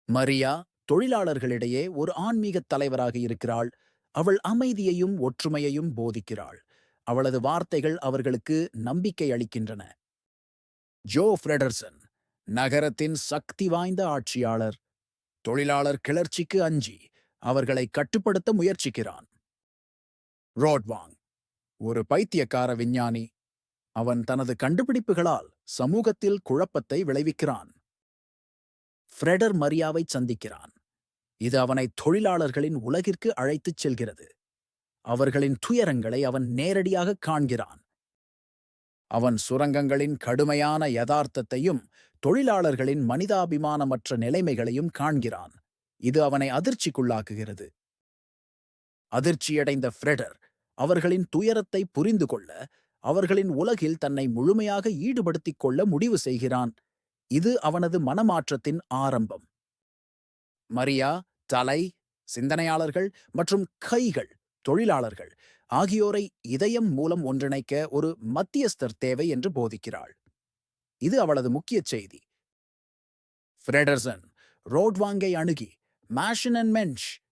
மரியா தொழிலாளர்களிடையே ஒரு ஆன்மீகத் தலைவராக இருக்கிறாள். அவள் அமைதியையும் ஒற்றுமையையும் போதிக்கிறாள். அவளது வார்த்தைகள் அவர்களுக்கு நம்பிக்கை அளிக்கின்றன. ஜோ ஃப்ரெடர்சன் நகரத்தின் சக்தி வாய்ந்த ஆட்சியாளர். தொழிலாளர் கிளர்ச்சிக்கு அஞ்சி அவர்களை கட்டுப்படுத்த முயற்சிக்கிறான். ரோட்வாங் ஒரு பைத்தியக்கார விஞ்ஞானி. அவன் தனது கண்டுபிடிப்புகளால் சமூகத்தில் குழப்பத்தை விளைவிக்கிறான். ஃப்ரெடர் மரியாவை சந்திக்கிறான். இது அவனை தொழிலாளர்களின் உலகிற்கு அழைத்துச் செல்கிறது. அவர்களின் துயரங்களை அவன் நேரடியாக காண்கிறான். அவன் சுரங்கங்களின் கடுமையான யதார்த்தத்தையும் தொழிலாளர்களின் மனிதாபிமானமற்ற நிலைமைகளையும் காண்கிறான். இது அவனை அதிர்ச்சிக்குள்ளாக்குகிறது. அதிர்ச்சியடைந்த ஃப்ரெடர் அவர்களின் துயரத்தை புரிந்து கொள்ள, அவர்களின் உலகில் தன்னை முழுமையாக ஈடுபடுத்திக் கொள்ள முடிவு செய்கிறான். இது அவனது மனமாற்றத்தின் ஆரம்பம். மரியா தலை, சிந்தனையாளர்கள் மற்றும் கைகள், தொழிலாளர்கள் ஆகியோரை இதயம் மூலம் ஒன்றிணைக்க ஒரு மத்தியஸ்தர் தேவை என்று போதிக்கிறாள். இது அவளது முக்கிய செய்தி. ஃப்ரெடர்சன் ரோட்வாங்கை அணுகி, மேஷன் அண்ட் மென்ஷ்